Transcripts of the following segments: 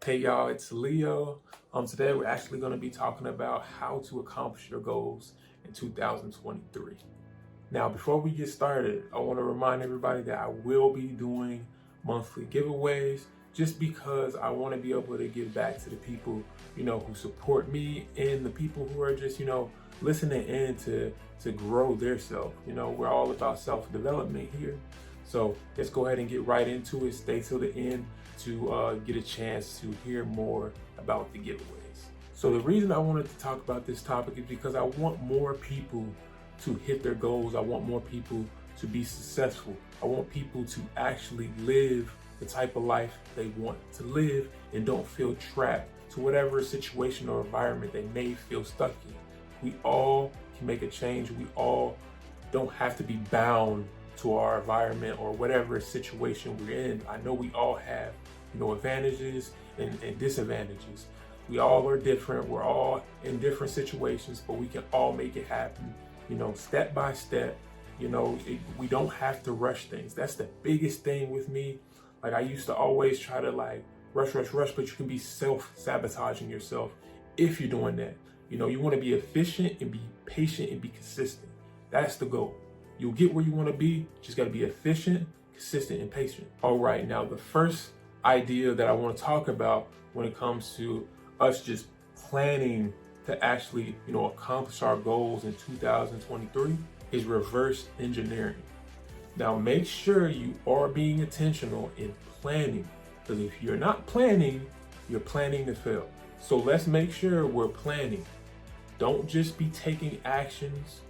Hey y'all, it's Leo. Today we're actually going to be talking about how to accomplish your goals in 2023. Now, before we get started, I want to remind everybody that I will be doing monthly giveaways just because I want to be able to give back to the people, who support me and the people who are just, listening in to grow their self. We're all about self-development here. So let's go ahead and get right into it. Stay till the end to get a chance to hear more about the giveaways. So the reason I wanted to talk about this topic is because I want more people to hit their goals. I want more people to be successful. I want people to actually live the type of life they want to live and don't feel trapped to whatever situation or environment they may feel stuck in. We all can make a change. We all don't have to be bound to our environment or whatever situation we're in. I know we all have, advantages and disadvantages. We all are different. We're all in different situations, but we can all make it happen, step by step. We don't have to rush things. That's the biggest thing with me. Like, I used to always try to rush, but you can be self-sabotaging yourself if you're doing that. You want to be efficient and be patient and be consistent. That's the goal. You'll get where you want to be. Just got to be efficient, consistent, and patient. All right, now the first idea that I want to talk about when it comes to us just planning to actually, accomplish our goals in 2023 is reverse engineering. Now, make sure you are being intentional in planning, because if you're not planning, you're planning to fail. So let's make sure we're planning. Don't just be taking actions,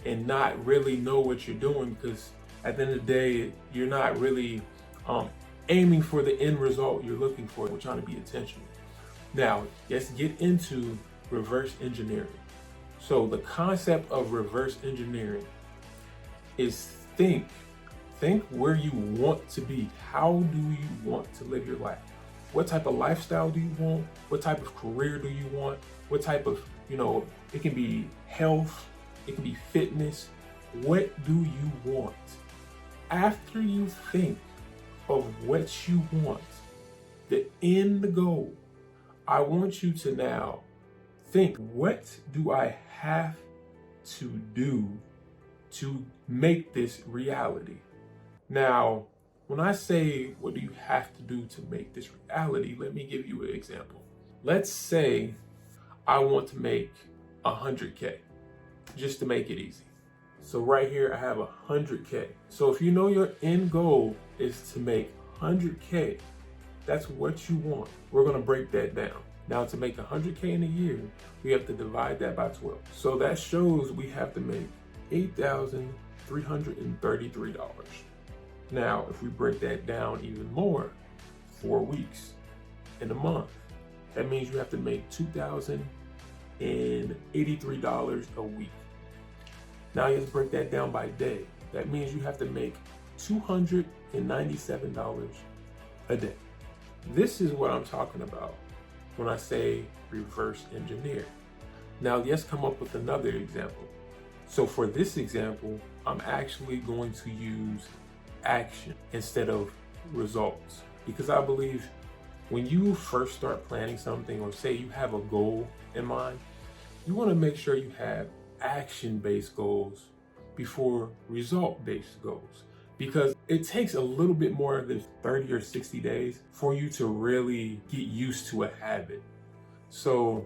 and not really know what you're doing, because at the end of the day, you're not really aiming for the end result you're looking for. We're trying to be intentional. Now, let's get into reverse engineering. So the concept of reverse engineering is think where you want to be. How do you want to live your life? What type of lifestyle do you want? What type of career do you want? What type of, it can be health, it can be fitness. What do you want? After you think of what you want, the end goal, I want you to now think, what do I have to do to make this reality? Now, when I say, what do you have to do to make this reality? Let me give you an example. Let's say I want to make 100K, just to make it easy. So right here, I have 100K. So if your end goal is to make 100K, that's what you want. We're gonna break that down. Now, to make 100K in a year, we have to divide that by 12. So that shows we have to make $8,333. Now, if we break that down even more, 4 weeks in a month, that means you have to make $2,083 a week. Now let's break that down by day. That means you have to make $297 a day. This is what I'm talking about when I say reverse engineer. Now let's come up with another example. So for this example, I'm actually going to use action instead of results, because I believe when you first start planning something, or say you have a goal in mind, you want to make sure you have action-based goals before result-based goals, because it takes a little bit more than 30 or 60 days for you to really get used to a habit. So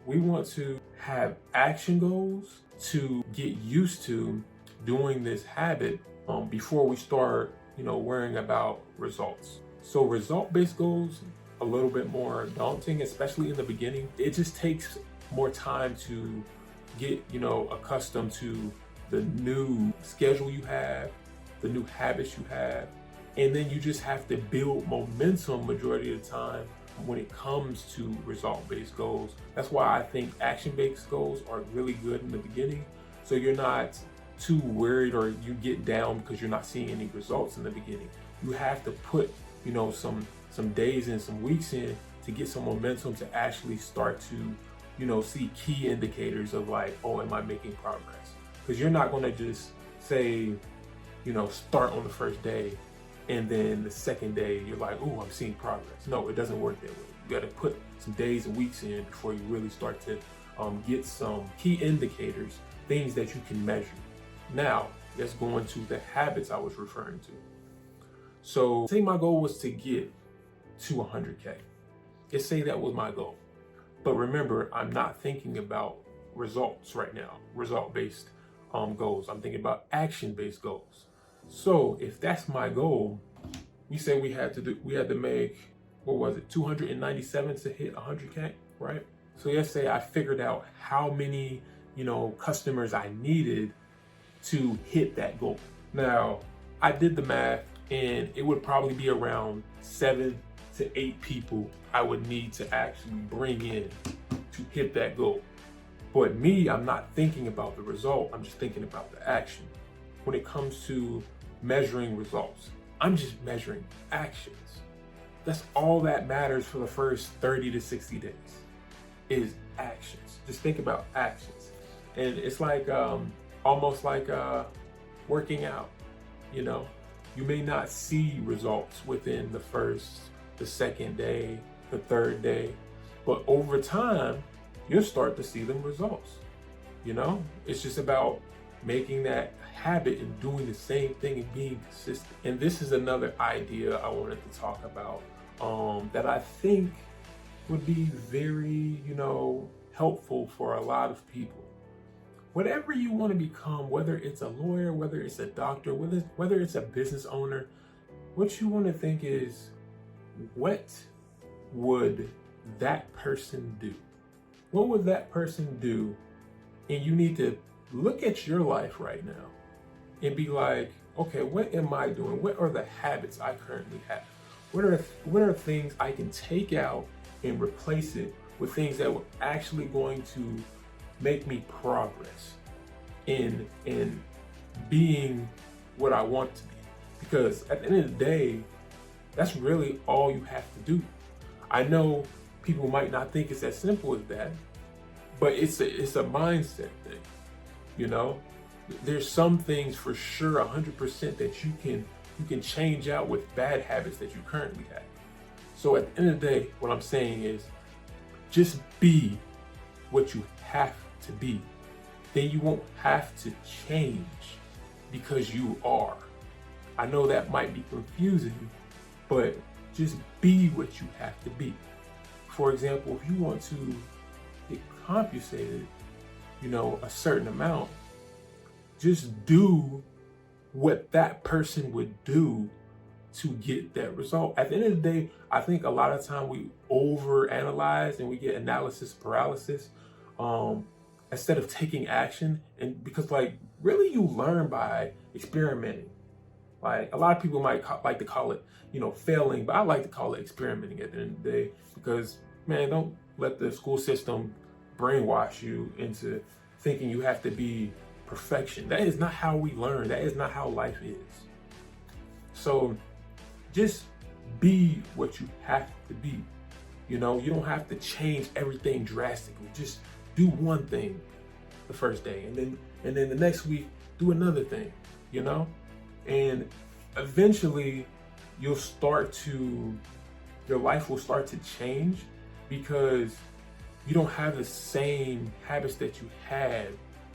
we want to have action goals to get used to doing this habit before we start, worrying about results. So result-based goals, a little bit more daunting, especially in the beginning. It just takes more time to get, accustomed to the new schedule you have, the new habits you have, and then you just have to build momentum majority of the time when it comes to result-based goals. That's why I think action-based goals are really good in the beginning, so you're not too worried or you get down because you're not seeing any results in the beginning. You have to put, some days and some weeks in to get some momentum to actually start to, see key indicators of oh, am I making progress? Because you're not going to just say, start on the first day and then the second day you're like, "Ooh, I'm seeing progress." No, it doesn't work that way. You got to put some days and weeks in before you really start to get some key indicators, things that you can measure. Now, let's go into the habits I was referring to. So, say my goal was to get to 100K. Let's say that was my goal. But remember, I'm not thinking about results right now, result-based goals. I'm thinking about action-based goals. So if that's my goal, we say we had to make, what was it, 297 to hit 100K, right? So let's say I figured out how many, customers I needed to hit that goal. Now, I did the math, and it would probably be around 7 to 8 people I would need to actually bring in to hit that goal. But me, I'm not thinking about the result, I'm just thinking about the action. When it comes to measuring results, I'm just measuring actions. That's all that matters for the first 30 to 60 days is actions. Just think about actions. And it's like almost like working out. You may not see results within the second day, the third day, but over time you'll start to see them results. It's just about making that habit and doing the same thing and being consistent. And this is another idea I wanted to talk about that I think would be very, helpful for a lot of people. Whatever you want to become, whether it's a lawyer, whether it's a doctor, whether it's a business owner, what you want to think is, what would that person do? What would that person do? And you need to look at your life right now and be like, okay, what am I doing? What are the habits I currently have? What are things I can take out and replace it with things that were actually going to make me progress in being what I want to be? Because at the end of the day, that's really all you have to do. I know people might not think it's as simple as that, but it's a mindset thing. There's some things for sure 100% that you can change out with bad habits that you currently have. So at the end of the day, what I'm saying is just be what you have to be. Then you won't have to change because you are. I know that might be confusing, but just be what you have to be. For example, if you want to get compensated, a certain amount, just do what that person would do to get that result. At the end of the day, I think a lot of time we overanalyze and we get analysis paralysis instead of taking action. And because really you learn by experimenting. Like a lot of people might like to call it, failing, but I like to call it experimenting at the end of the day, because man, don't let the school system brainwash you into thinking you have to be perfection. That is not how we learn. That is not how life is. So just be what you have to be. You don't have to change everything drastically. Just do one thing the first day, and then the next week do another thing, and eventually your life will start to change, because you don't have the same habits that you had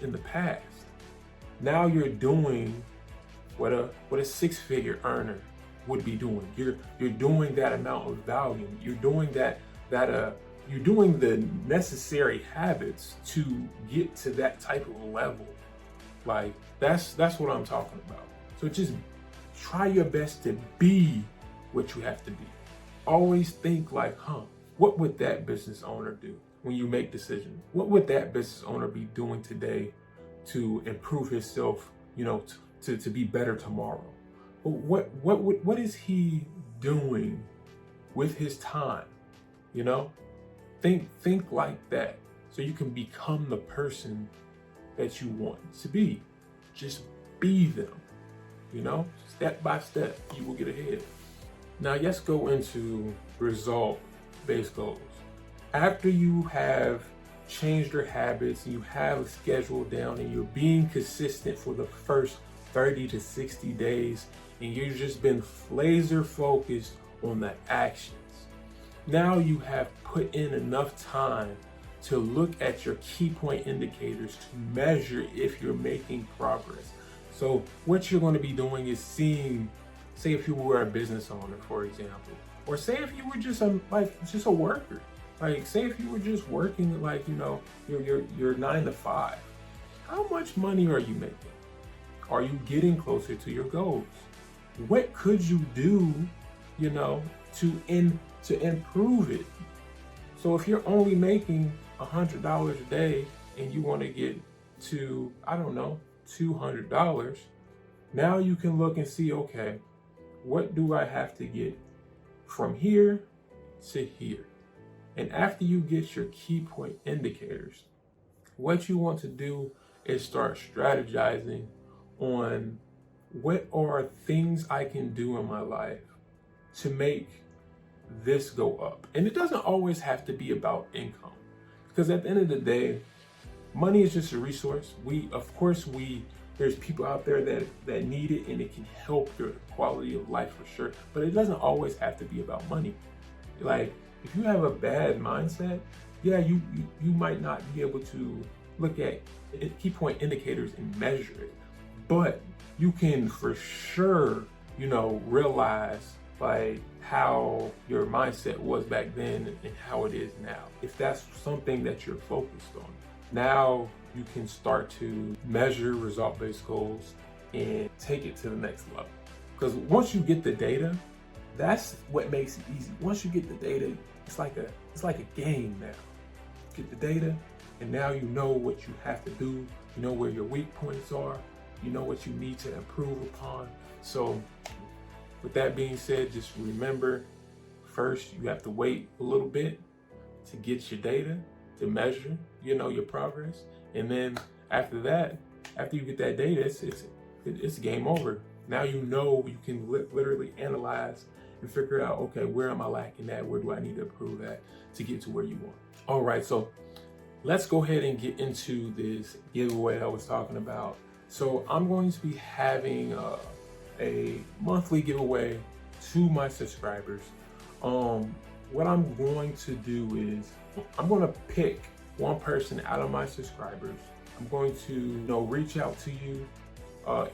in the past. Now you're doing what a six-figure earner would be doing. You're doing that amount of value. You're doing you're doing the necessary habits to get to that type of level. Like that's what I'm talking about. So just try your best to be what you have to be. Always think like, what would that business owner do when you make decisions? What would that business owner be doing today to improve himself, to be better tomorrow? What is he doing with his time? Think like that, so you can become the person that you want to be. Just be them. Step by step, you will get ahead. Now let's go into result-based goals. After you have changed your habits and you have a schedule down and you're being consistent for the first 30 to 60 days, and you've just been laser focused on the actions. Now you have put in enough time to look at your key point indicators to measure if you're making progress. So what you're going to be doing is seeing, say if you were a business owner, for example, or say if you were just a worker, like say if you were just working your 9 to 5, how much money are you making? Are you getting closer to your goals? What could you do, to improve it? So if you're only making $100 a day and you want to get to, $200, now you can look and see, okay, what do I have to get from here to here? And after you get your key point indicators, what you want to do is start strategizing on what are things I can do in my life to make this go up. And it doesn't always have to be about income, because at the end of the day, money is just a resource. There's people out there that need it, and it can help your quality of life for sure. But it doesn't always have to be about money. Like if you have a bad mindset, yeah, you might not be able to look at key point indicators and measure it, but you can for sure, realize like how your mindset was back then and how it is now. If that's something that you're focused on, now you can start to measure result-based goals and take it to the next level. Because once you get the data, that's what makes it easy. Once you get the data, it's like a game now. Get the data, and now you know what you have to do. You know where your weak points are. You know what you need to improve upon. So with that being said, just remember, first you have to wait a little bit to get your data, to measure, your progress. And then after that, after you get that data, it's game over. Now you can literally analyze and figure out, okay, where am I lacking at? Where do I need to improve at to get to where you want? All right, so let's go ahead and get into this giveaway I was talking about. So I'm going to be having a monthly giveaway to my subscribers. What I'm going to do is I'm going to pick one person out of my subscribers. I'm going to reach out to you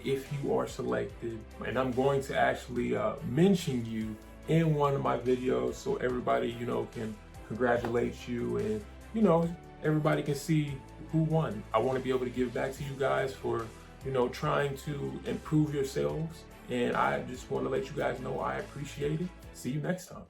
if you are selected, and I'm going to actually mention you in one of my videos so everybody can congratulate you, and everybody can see who won. I want to be able to give back to you guys for trying to improve yourselves, and I just want to let you guys know I appreciate it. See you next time.